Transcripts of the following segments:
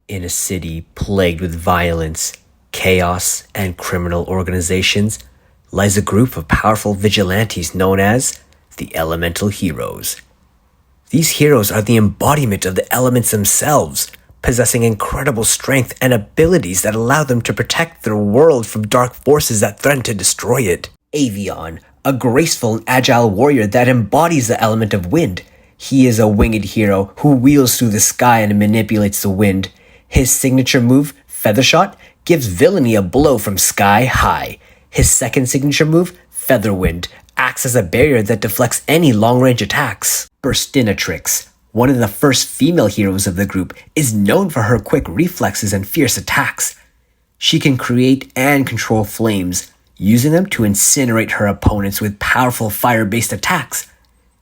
In a city plagued with violence, chaos, and criminal organizations lies a group of powerful vigilantes known as the Elemental Heroes. These heroes are the embodiment of the elements themselves, possessing incredible strength and abilities that allow them to protect their world from dark forces that threaten to destroy it. AVIAN, a graceful and agile warrior that embodies the element of wind. He is a winged hero who wheels through the sky and manipulates the wind. His signature move, Feather Shot, gives villainy a blow from sky high. His second signature move, Feather Wind, acts as a barrier that deflects any long-range attacks. Burstinatrix, one of the first female heroes of the group, is known for her quick reflexes and fierce attacks. She can create and control flames, using them to incinerate her opponents with powerful fire-based attacks.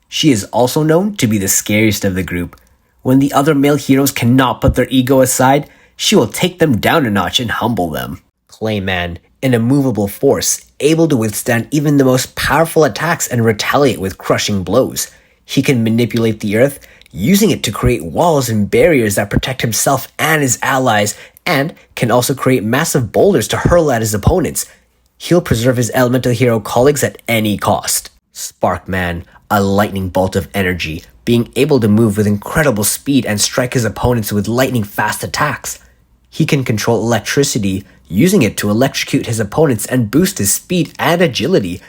She is also known to be the scariest of the group. When the other male heroes cannot put their ego aside, she will take them down a notch and humble them. CLAYMAN, an immovable force, able to withstand even the most powerful attacks and retaliate with crushing blows. He can manipulate the earth, using it to create walls and barriers that protect himself and his allies, and can also create massive boulders to hurl at his opponents. He'll preserve his elemental hero colleagues at any cost. SPARKMAN, a lightning bolt of energy, being able to move with incredible speed and strike his opponents with lightning-fast attacks. He can control electricity, using it to electrocute his opponents and boost his speed and agility.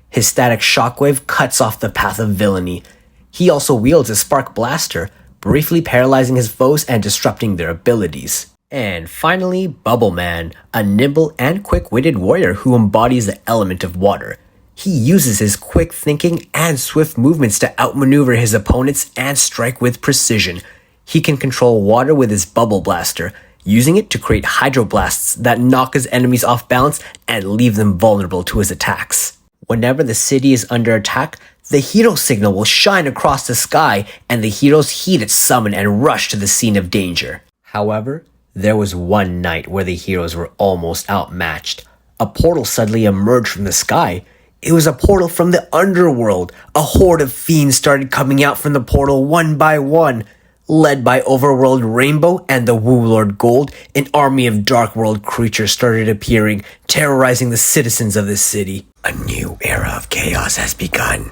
His static shockwave cuts off the path of villainy. He also wields a spark blaster, briefly paralyzing his foes and disrupting their abilities. And finally, BUBBLEMAN, a nimble and quick-witted warrior who embodies the element of water. He uses his quick thinking and swift movements to outmaneuver his opponents and strike with precision. He can control water with his bubble blaster, using it to create hydroblasts that knock his enemies off balance and leave them vulnerable to his attacks. Whenever the city is under attack, the hero signal will shine across the sky and the heroes heed its summon and rush to the scene of danger. However, there was one night where the heroes were almost outmatched. A portal suddenly emerged from the sky. It was a portal from the underworld. A horde of fiends started coming out from the portal one by one. Led by Overworld Rainbow and the Wu Lord Gold, an army of Dark World creatures started appearing, terrorizing the citizens of the city. A new era of chaos has begun.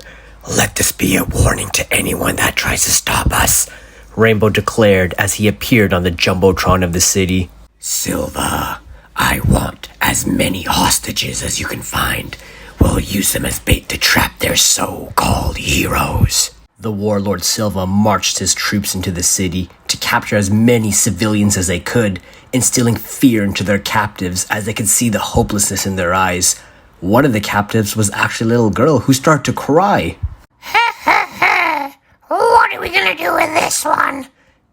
Let this be a warning to anyone that tries to stop us, Rainbow declared as he appeared on the Jumbotron of the city. Silva, I want as many hostages as you can find. We'll use them as bait to trap their so-called heroes. The warlord Silva marched his troops into the city to capture as many civilians as they could, instilling fear into their captives as they could see the hopelessness in their eyes. One of the captives was actually a little girl who started to cry. Ha ha ha! What are we gonna do with this one?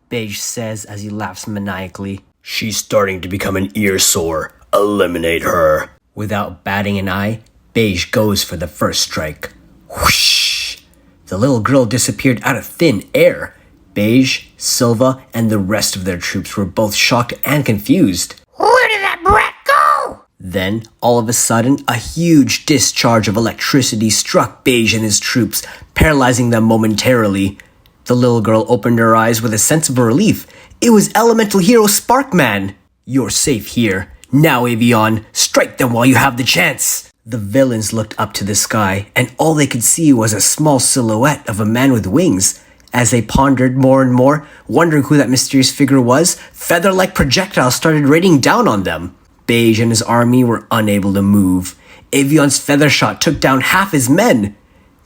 Beige says as he laughs maniacally. She's starting to become an ear sore. Eliminate her. Without batting an eye, Beige goes for the first strike. Whoosh! The little girl disappeared out of thin air. Beige, Silva, and the rest of their troops were both shocked and confused. Where did that brat go? Then, all of a sudden, a huge discharge of electricity struck Beige and his troops, paralyzing them momentarily. The little girl opened her eyes with a sense of relief. It was elemental hero SPARKMAN. You're safe here. Now, AVIAN, strike them while you have the chance. The villains looked up to the sky, and all they could see was a small silhouette of a man with wings. As they pondered more and more, wondering who that mysterious figure was, feather-like projectiles started raining down on them. Beige and his army were unable to move. Avian's feather shot took down half his men.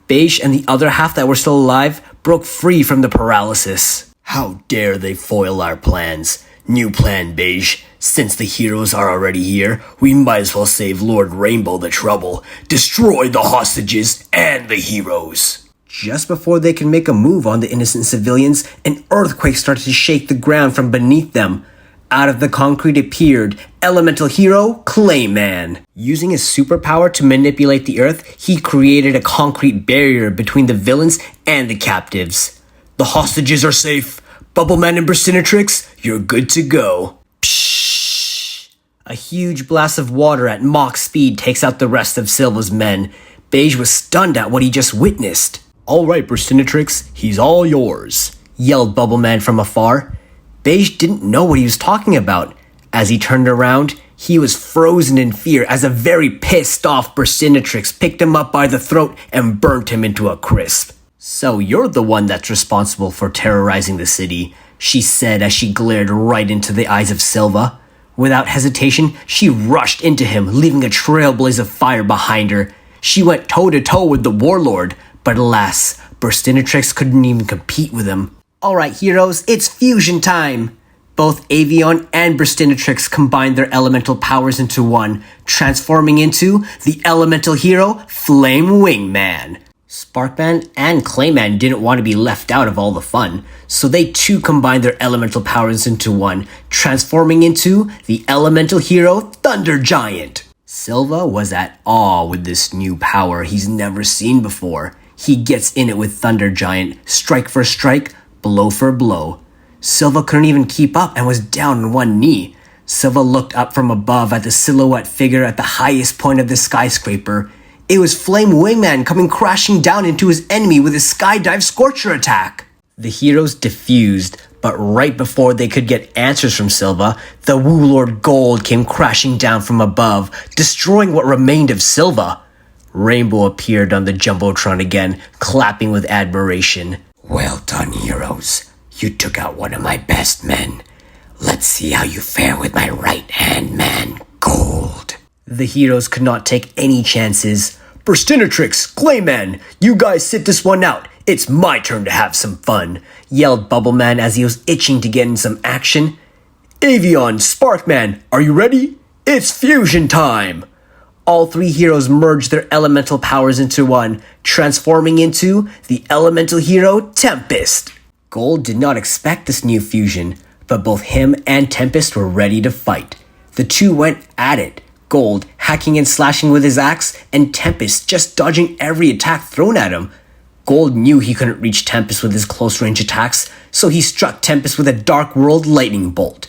Beige and the other half that were still alive broke free from the paralysis. How dare they foil our plans? New plan, Beige. Since the heroes are already here, we might as well save Lord Rainbow the trouble. Destroy the hostages and the heroes. Just before they could make a move on the innocent civilians, an earthquake started to shake the ground from beneath them. Out of the concrete appeared elemental hero CLAYMAN. Using his superpower to manipulate the earth, he created a concrete barrier between the villains and the captives. The hostages are safe. BUBBLEMAN and Burstinatrix, you're good to go. Pshh! A huge blast of water at Mach speed takes out the rest of Silva's men. Beige was stunned at what he just witnessed. All right, Burstinatrix, he's all yours, yelled BUBBLEMAN from afar. Beige didn't know what he was talking about. As he turned around, he was frozen in fear as a very pissed off Burstinatrix picked him up by the throat and burnt him into a crisp. "So you're the one that's responsible for terrorizing the city," she said as she glared right into the eyes of Silva. Without hesitation, she rushed into him, leaving a trailblaze of fire behind her. She went toe-to-toe with the warlord, but alas, Burstinatrix couldn't even compete with him. "Alright heroes, it's fusion time!" Both AVIAN and Burstinatrix combined their elemental powers into one, transforming into the elemental hero, Flame Wingman. Sparkman and Clayman didn't want to be left out of all the fun, so they too combined their elemental powers into one, transforming into the elemental hero, Thunder Giant. Silva was at awe with this new power he's never seen before. He gets in it with Thunder Giant, strike for strike, blow for blow. Silva couldn't even keep up and was down on one knee. Silva looked up from above at the silhouette figure at the highest point of the skyscraper. It was Flame Wingman coming crashing down into his enemy with his SKYDIVE Scorcher attack. The heroes diffused, but right before they could get answers from Silva, the Woo Lord Gold came crashing down from above, destroying what remained of Silva. Rainbow appeared on the Jumbotron again, clapping with admiration. "Well done, heroes. You took out one of my best men. Let's see how you fare with my right-hand man, Gold." The heroes could not take any chances. "Burstinatrix, Clayman, you guys sit this one out. It's my turn to have some fun," yelled BUBBLEMAN as he was itching to get in some action. "AVIAN, Sparkman, are you ready? It's fusion time!" All three heroes merged their elemental powers into one, transforming into the elemental hero, Tempest. Gold did not expect this new fusion, but both him and Tempest were ready to fight. The two went at it, Gold hacking and slashing with his axe, and Tempest just dodging every attack thrown at him. Gold knew he couldn't reach Tempest with his close-range attacks, so he struck Tempest with a Dark World lightning bolt.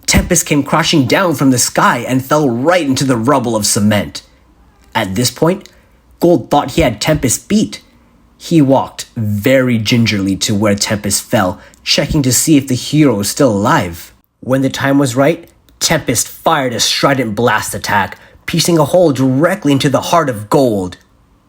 Tempest came crashing down from the sky and fell right into the rubble of cement. At this point, Gold thought he had Tempest beat. He walked very gingerly to where Tempest fell, checking to see if the hero was still alive. When the time was right, Tempest fired a strident blast attack, piercing a hole directly into the heart of Gold.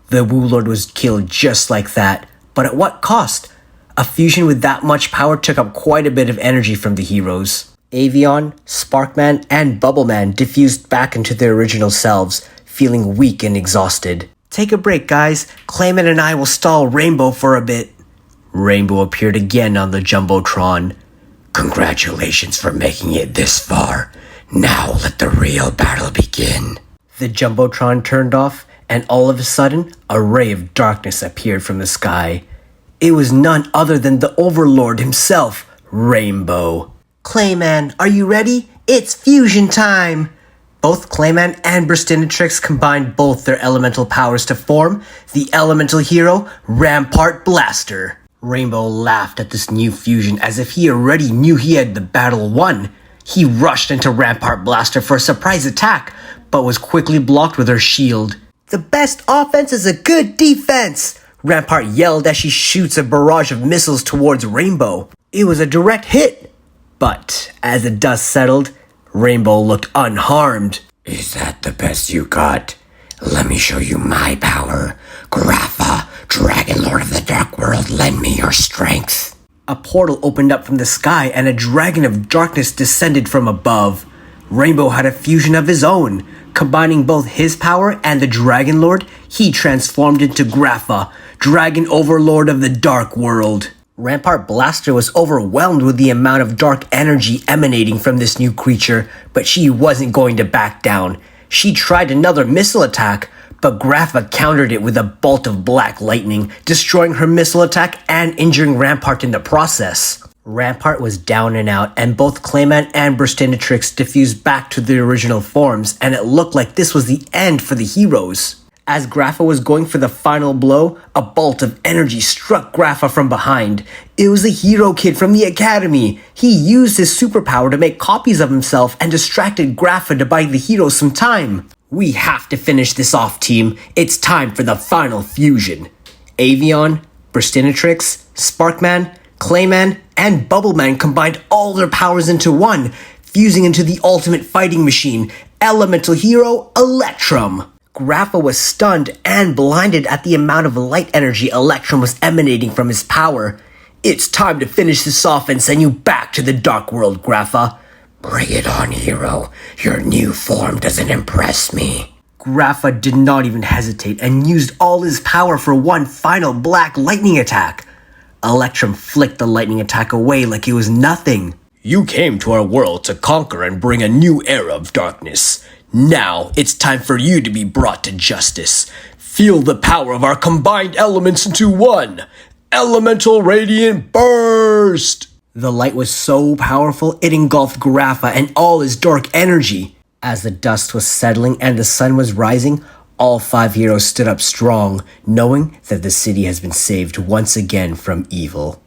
The Woo Lord was killed just like that, but at what cost? A fusion with that much power took up quite a bit of energy from the heroes. AVIAN, Sparkman, and BUBBLEMAN diffused back into their original selves, feeling weak and exhausted. "Take a break, guys. Clayman and I will stall Rainbow for a bit." Rainbow appeared again on the Jumbotron. "Congratulations for making it this far. Now let the real battle begin." The Jumbotron turned off, and all of a sudden, a ray of darkness appeared from the sky. It was none other than the Overlord himself, Rainbow. "Clayman, are you ready? It's fusion time!" Both Clayman and Burstinatrix combined both their elemental powers to form the elemental hero, Rampart Blaster. Rainbow laughed at this new fusion as if he already knew he had the battle won. He rushed into Rampart Blaster for a surprise attack, but was quickly blocked with her shield. "The best offense is a good defense!" Rampart yelled as she shoots a barrage of missiles towards Rainbow. It was a direct hit, but as the dust settled, Rainbow looked unharmed. "Is that the best you got? Let me show you my power. Grapha, Dragon Lord of the Dark World, lend me your strength." A portal opened up from the sky and a dragon of darkness descended from above. Rainbow had a fusion of his own. Combining both his power and the Dragon Lord, he transformed into Grapha, Dragon Overlord of the Dark World. Rampart Blaster was overwhelmed with the amount of dark energy emanating from this new creature, but she wasn't going to back down. She tried another missile attack, but Grapha countered it with a bolt of black lightning, destroying her missile attack and injuring Rampart in the process. Rampart was down and out, and both Clayman and Burstinatrix diffused back to their original forms, and it looked like this was the end for the heroes. As Grapha was going for the final blow, a bolt of energy struck Grapha from behind. It was the hero kid from the academy. He used his superpower to make copies of himself and distracted Grapha to buy the heroes some time. "We have to finish this off, team. It's time for the final fusion." AVIAN, Burstinatrix, Sparkman, CLAYMAN and BUBBLEMAN combined all their powers into one, fusing into the ultimate fighting machine, elemental hero ELECTRUM. Grapha was stunned and blinded at the amount of light energy ELECTRUM was emanating from his power. It's time to finish this off and send you back to the Dark World, Grapha. Bring it on, hero. Your new form doesn't impress me. Grapha did not even hesitate and used all his power for one final black lightning attack. ELECTRUM flicked the lightning attack away like it was nothing. You came to our world to conquer and bring a new era of darkness. Now it's time for you to be brought to justice. Feel the power of our combined elements into one. Elemental Radiant Burst! The light was so powerful it engulfed Grapha and all his dark energy. As the dust was settling and the sun was rising, all 5 heroes stood up strong, knowing that the city has been saved once again from evil.